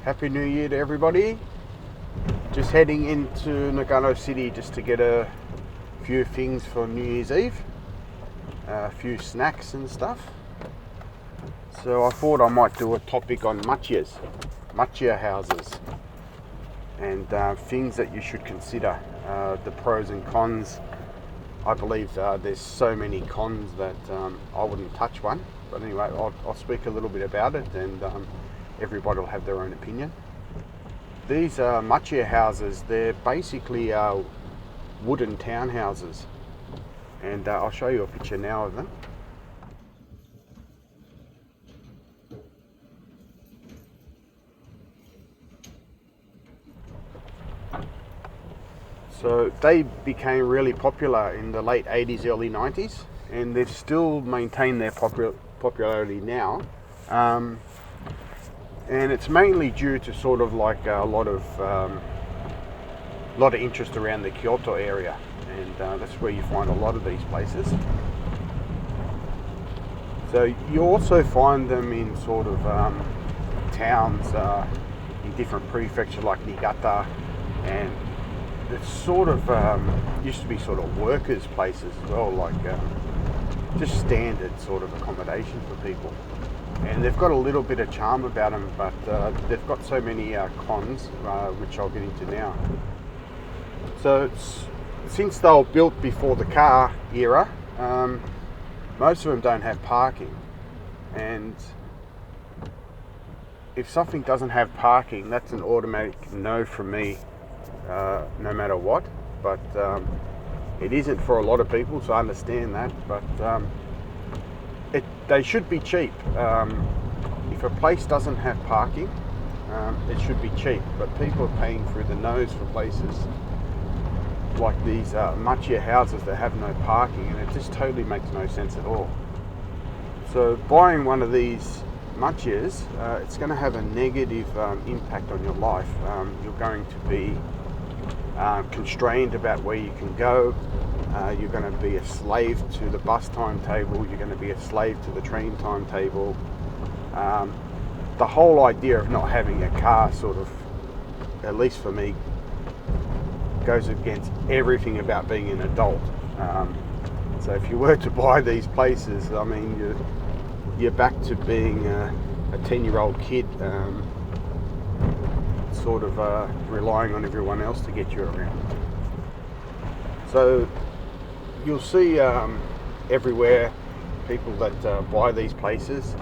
Happy New Year to everybody. Just heading into Nagano City just to get a few things for New Year's Eve. A few snacks and stuff. So I thought I might do a topic on Machiya houses, and things that you should consider, the pros and cons. I believe there's so many cons that I wouldn't touch one. But anyway, I'll speak a little bit about it, and everybody will have their own opinion. These Machiya houses, they're basically wooden townhouses. And I'll show you a picture now of them. So they became really popular in the late 80s, early 90s, and they've still maintained their popularity now. And it's mainly due to sort of like a lot of interest around the Kyoto area, and that's where you find a lot of these places. So you also find them in sort of towns in different prefectures like Niigata, and it's sort of used to be sort of workers' places as well, like just standard sort of accommodation for people. And they've got a little bit of charm about them, but they've got so many cons, which I'll get into now. So since they were built before the car era, most of them don't have parking. And if something doesn't have parking, that's an automatic no from me, no matter what. But it isn't for a lot of people, so I understand that. But they should be cheap. If a place doesn't have parking, it should be cheap. But people are paying through the nose for places like these Machiya houses that have no parking, and it just totally makes no sense at all. So buying one of these Machiyas, it's going to have a negative impact on your life. You're going to be constrained about where you can go. You're going to be a slave to the bus timetable. You're going to be a slave to the train timetable. The whole idea of not having a car sort of, at least for me, goes against everything about being an adult. So if you were to buy these places, I mean, you're back to being a 10-year-old kid, sort of relying on everyone else to get you around. So you'll see everywhere people that buy these places,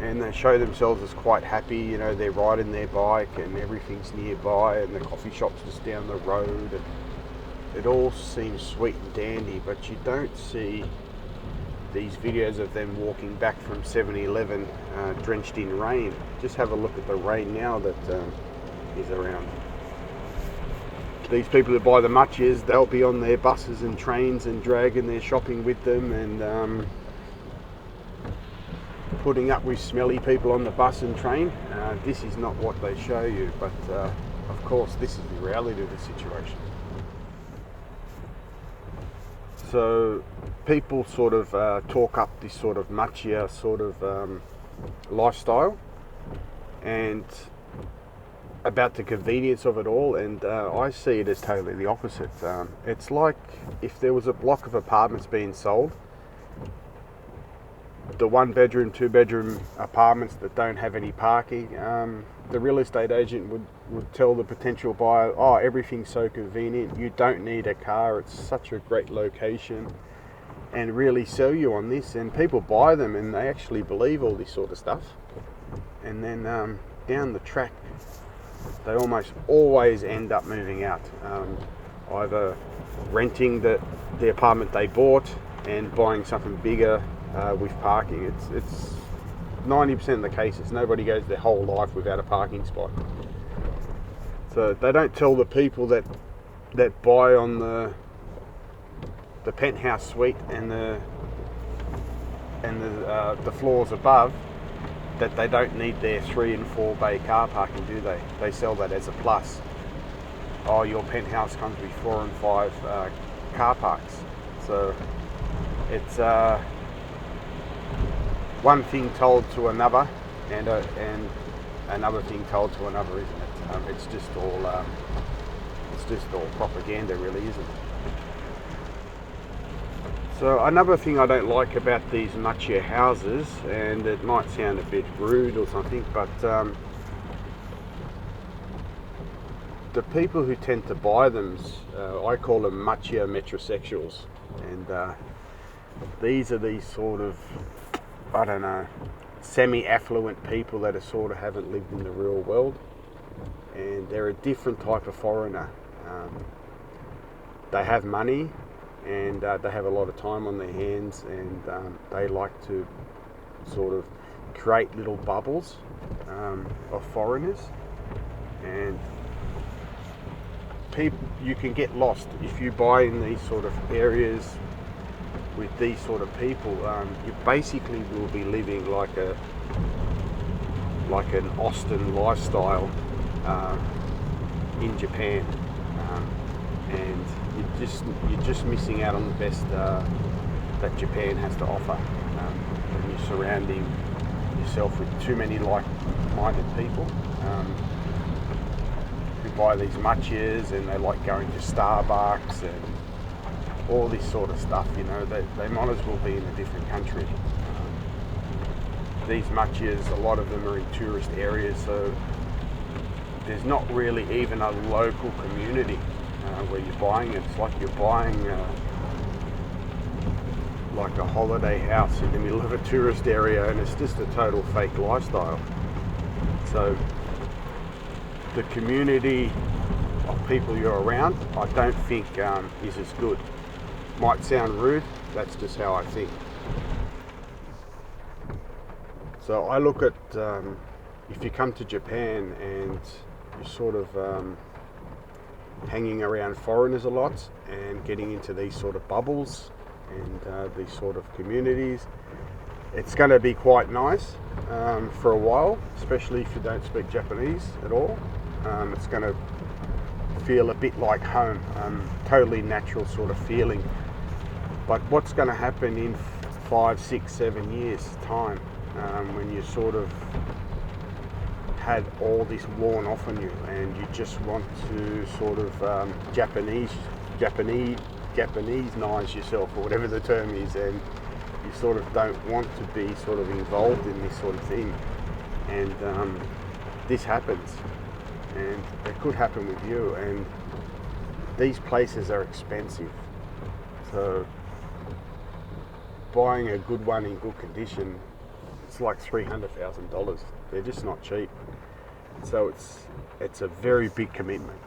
and they show themselves as quite happy. You know, they're riding their bike and everything's nearby, and the coffee shop's just down the road, and it all seems sweet and dandy. But you don't see these videos of them walking back from 7-Eleven drenched in rain. Just have a look at the rain now that is around. These people that buy the Machiyas, they'll be on their buses and trains and dragging their shopping with them, and putting up with smelly people on the bus and train. This is not what they show you, but of course this is the reality of the situation. So people sort of talk up this sort of Machiya sort of lifestyle, and about the convenience of it all, and I see it as totally the opposite. It's like if there was a block of apartments being sold, the 1-bedroom, 2-bedroom apartments that don't have any parking, the real estate agent would tell the potential buyer, oh, everything's so convenient, you don't need a car, it's such a great location, and really sell you on this. And people buy them and they actually believe all this sort of stuff, and then down the track they almost always end up moving out, either renting the apartment they bought and buying something bigger with parking. It's 90% of the cases, nobody goes their whole life without a parking spot. So they don't tell the people that buy on the penthouse suite and the floors above that they don't need their 3 and 4 bay car parking, do they? They sell that as a plus. Oh, your penthouse comes with 4 and 5 car parks. So it's one thing told to another, and another thing told to another, isn't it? It's just all propaganda, really, isn't it? So another thing I don't like about these Machiya houses, and it might sound a bit rude or something, but the people who tend to buy them, I call them Machiya metrosexuals, and these are these sort of, I don't know, semi-affluent people that sort of haven't lived in the real world, and they're a different type of foreigner. They have money, and they have a lot of time on their hands, and they like to sort of create little bubbles of foreigners, and you can get lost if you buy in these sort of areas with these sort of people. You basically will be living like an Austin lifestyle in Japan, and you're just missing out on the best that Japan has to offer. When you're surrounding yourself with too many like-minded people who buy these Machiyas, and they like going to Starbucks and all this sort of stuff. You know, they might as well be in a different country. These Machiyas, a lot of them are in tourist areas, so there's not really even a local community where you're buying it. It's like you're buying like a holiday house in the middle of a tourist area, and it's just a total fake lifestyle. So the community of people you're around, I don't think is as good. Might sound rude, that's just how I think. So I look at, if you come to Japan and you're sort of hanging around foreigners a lot and getting into these sort of bubbles and these sort of communities, it's going to be quite nice for a while, especially if you don't speak Japanese at all. It's going to feel a bit like home, totally natural sort of feeling. But what's going to happen in 5, 6, 7 years time, when you sort of had all this worn off on you and you just want to sort of Japanese-nize yourself, or whatever the term is, and you sort of don't want to be sort of involved in this sort of thing, and this happens, and it could happen with you. And these places are expensive, so buying a good one in good condition, it's like $300,000. They're just not cheap. So it's a very big commitment.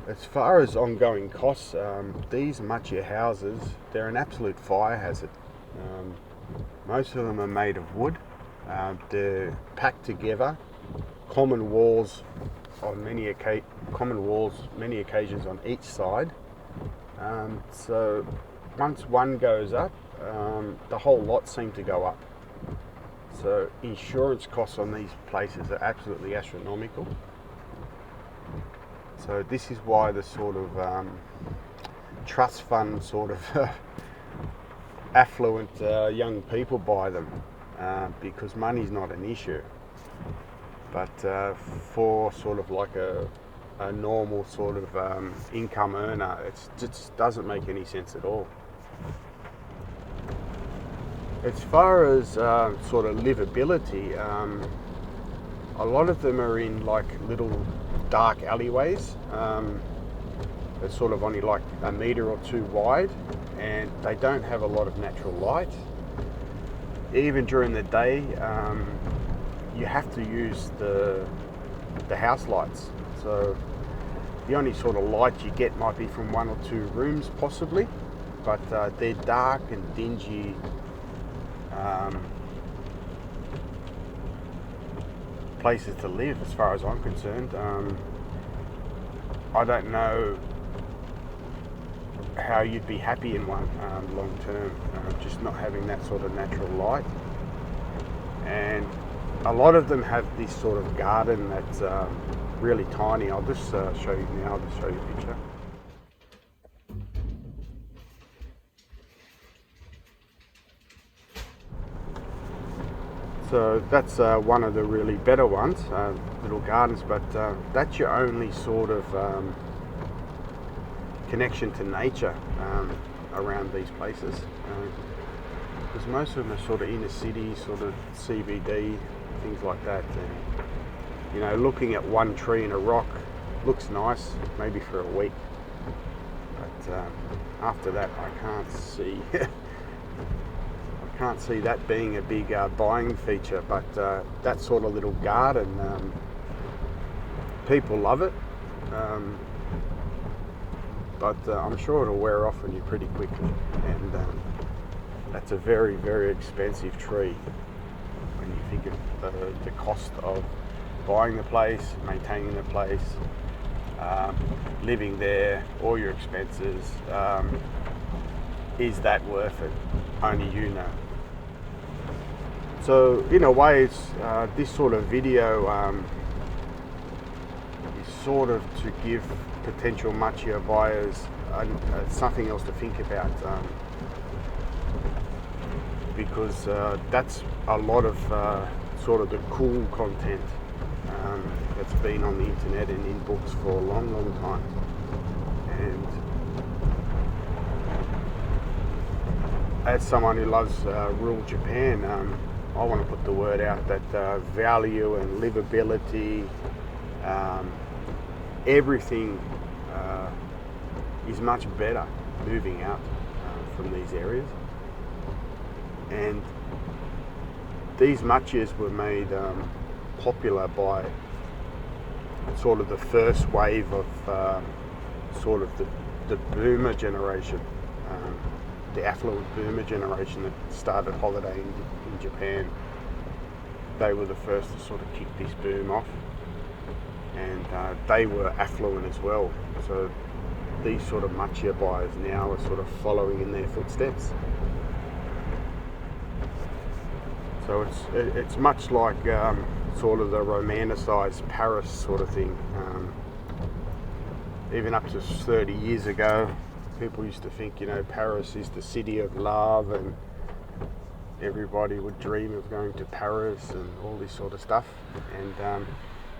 As far as ongoing costs, these Machiya houses, they're an absolute fire hazard. Most of them are made of wood. They're packed together. Common walls, many occasions on each side. So once one goes up, the whole lot seem to go up. So insurance costs on these places are absolutely astronomical. So this is why the sort of trust fund sort of affluent young people buy them, because money's not an issue. But for sort of like a normal sort of income earner, it just doesn't make any sense at all. As far as sort of livability, a lot of them are in like little dark alleyways. They're sort of only like a metre or two wide, and they don't have a lot of natural light. Even during the day, you have to use the house lights. So the only sort of light you get might be from 1 or 2 rooms possibly, but they're dark and dingy. Places to live, as far as I'm concerned. I don't know how you'd be happy in one long term, just not having that sort of natural light. And a lot of them have this sort of garden that's really tiny. I'll just show you now. I'll just show you a picture. So that's one of the really better ones, little gardens, but that's your only sort of connection to nature around these places. Because most of them are sort of inner city, sort of CBD, things like that. And, you know, looking at one tree and a rock looks nice, maybe for a week. But after that, I can't see. I can't see that being a big buying feature. But that sort of little garden, people love it. But I'm sure it'll wear off on you pretty quickly. And that's a very, very expensive tree when you think of the cost of buying the place, maintaining the place, living there, all your expenses. Is that worth it? Only you know. So in a way, this sort of video is sort of to give potential Machiya buyers something else to think about, because that's a lot of sort of the cool content that's been on the internet and in books for a long, long time. And as someone who loves rural Japan, I want to put the word out that value and livability, everything is much better moving out from these areas. And these Machiyas were made popular by sort of the first wave of sort of the boomer generation, the affluent boomer generation that started holidaying in Japan. They were the first to sort of kick this boom off, and they were affluent as well. So these sort of Machiya buyers now are sort of following in their footsteps. So it's much like sort of the romanticised Paris sort of thing. Even up to 30 years ago, people used to think, you know, Paris is the city of love, and everybody would dream of going to Paris and all this sort of stuff. And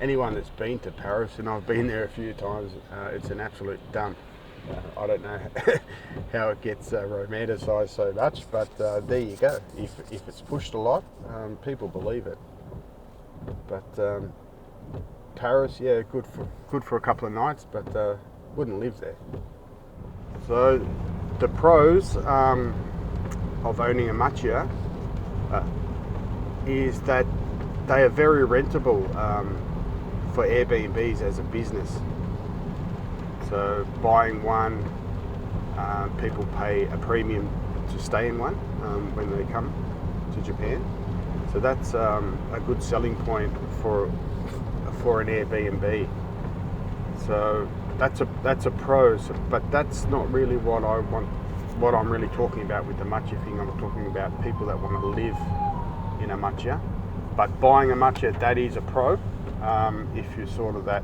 anyone that's been to Paris, and I've been there a few times, it's an absolute dump. I don't know how it gets romanticised so much, but there you go. If it's pushed a lot, people believe it. But Paris, yeah, good for a couple of nights, but wouldn't live there. So the pros of owning a Machiya is that they are very rentable for Airbnbs as a business. So buying one, people pay a premium to stay in one when they come to Japan. So that's a good selling point for an Airbnb. So that's a pro. But that's not really what I want. What I'm really talking about with the Machiya thing. I'm talking about people that want to live in a Machiya. But buying a Machiya, that is a pro if you're sort of that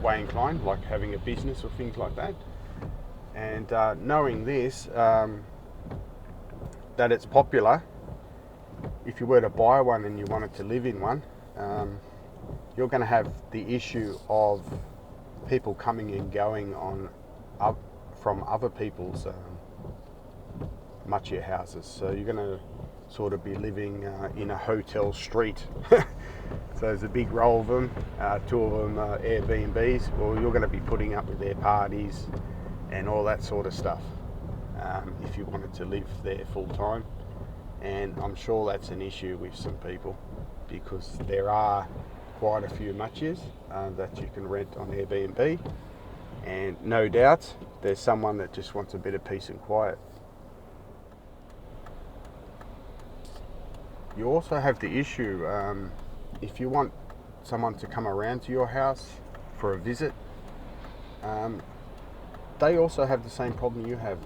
way inclined, like having a business or things like that. And knowing this, that it's popular, if you were to buy one and you wanted to live in one, you're going to have the issue of people coming and going from other people's Machiya houses. So you're going to sort of be living in a hotel street. So there's a big row of them, 2 of them are Airbnbs. Well, you're going to be putting up with their parties and all that sort of stuff if you wanted to live there full time. And I'm sure that's an issue with some people, because there are quite a few Machiyas that you can rent on Airbnb, and no doubt there's someone that just wants a bit of peace and quiet. You also have the issue, if you want someone to come around to your house for a visit, they also have the same problem you have,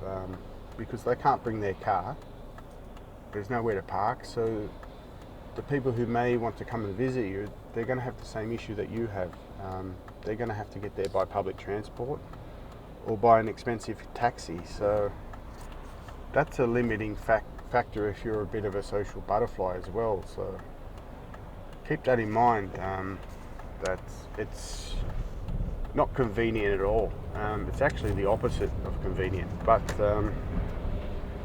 because they can't bring their car. There's nowhere to park, so the people who may want to come and visit you, they're going to have the same issue that you have. They're going to have to get there by public transport or by an expensive taxi. So that's a limiting factor if you're a bit of a social butterfly as well. So keep that in mind, that it's not convenient at all. It's actually the opposite of convenient. But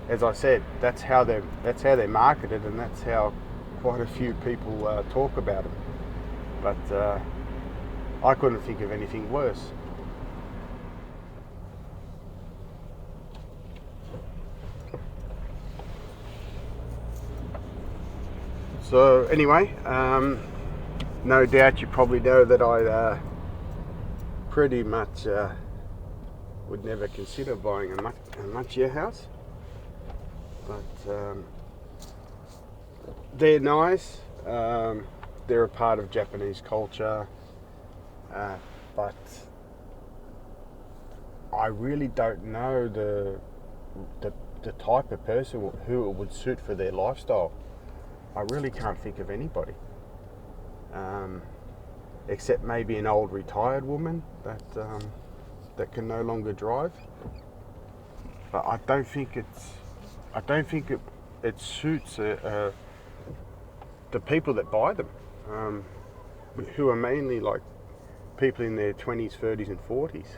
as I said, that's how they're marketed, and that's how quite a few people talk about them. But I couldn't think of anything worse. So anyway, no doubt you probably know that I pretty much would never consider buying a Machiya house, but they're nice. They're a part of Japanese culture, but I really don't know the type of person who it would suit for their lifestyle. I really can't think of anybody, except maybe an old retired woman that can no longer drive. But I don't think it suits the people that buy them, who are mainly like people in their 20s, 30s, and 40s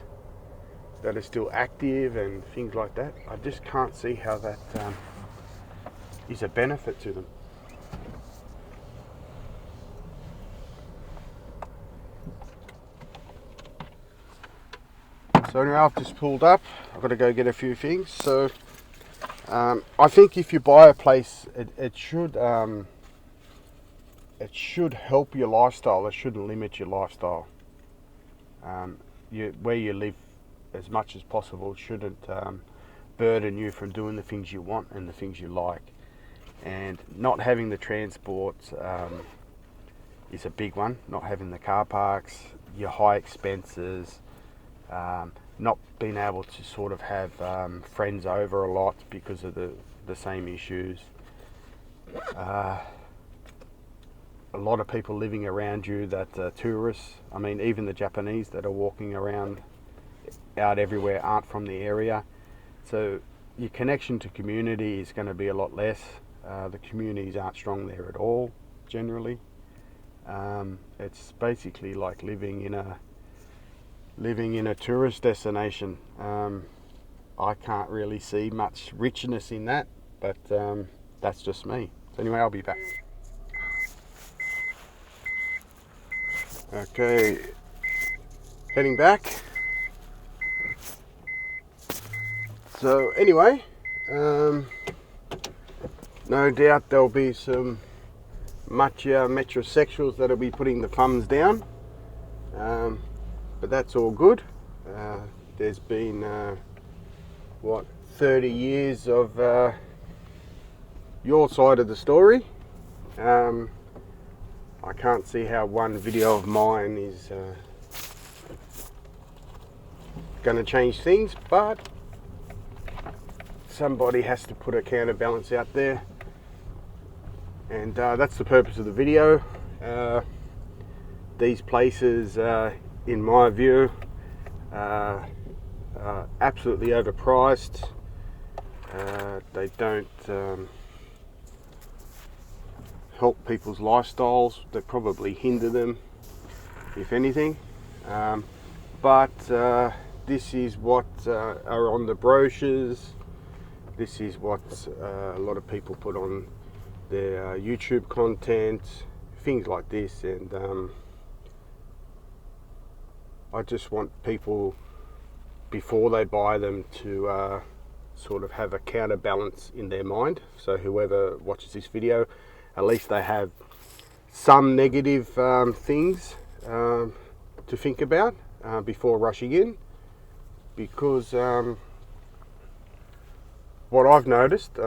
that are still active and things like that. I just can't see how that is a benefit to them. So anyway, I've just pulled up. I've got to go get a few things. So I think if you buy a place, it should help your lifestyle. It shouldn't limit your lifestyle. Where you live, as much as possible, shouldn't burden you from doing the things you want and the things you like. And not having the transport is a big one. Not having the car parks, your high expenses. Not being able to sort of have friends over a lot because of the same issues. A lot of people living around you that are tourists. I mean, even the Japanese that are walking around out everywhere aren't from the area. So your connection to community is going to be a lot less. The communities aren't strong there at all, generally. It's basically like living in a tourist destination. I can't really see much richness in that, but that's just me. So anyway, I'll be back. Okay, heading back. So anyway, no doubt there'll be some Machiya metrosexuals that'll be putting the thumbs down. But that's all good. There's been 30 years of your side of the story. I can't see how one video of mine is going to change things, but somebody has to put a counterbalance out there, and that's the purpose of the video. These places, in my view, absolutely overpriced. They don't help people's lifestyles. They probably hinder them, if anything. But this is what are on the brochures. This is what a lot of people put on their YouTube content, things like this. And I just want people, before they buy them, to sort of have a counterbalance in their mind. So whoever watches this video, at least they have some negative things to think about before rushing in. Because what I've noticed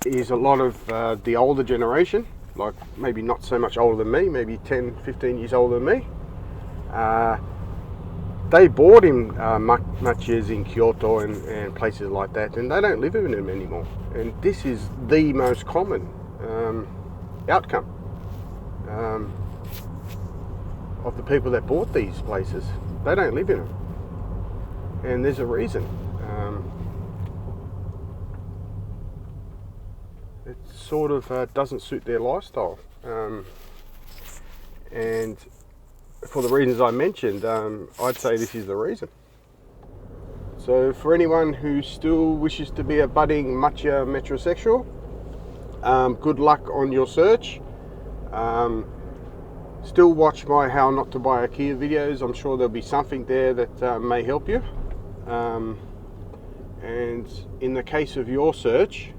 is a lot of the older generation, like maybe not so much older than me, maybe 10, 15 years older than me, they bought in Machiyas in Kyoto and places like that, and they don't live in them anymore. And this is the most common outcome of the people that bought these places. They don't live in them, and there's a reason. it sort of doesn't suit their lifestyle. And for the reasons I mentioned, I'd say this is the reason. So for anyone who still wishes to be a budding matcha metrosexual, good luck on your search. Still watch my how not to buy a Kia videos. I'm sure there'll be something there that may help you. And in the case of your search,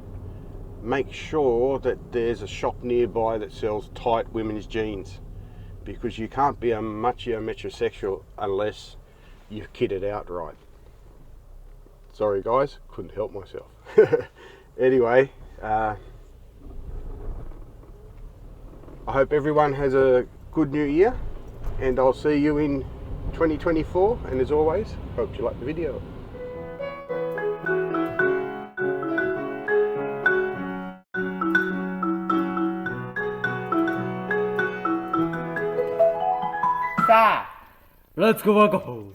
make sure that there's a shop nearby that sells tight women's jeans, because you can't be a Machiya metrosexual unless you've kitted out right. Sorry guys, couldn't help myself. Anyway, I hope everyone has a good new year, and I'll see you in 2024, and as always, hope you like the video. Let's go home.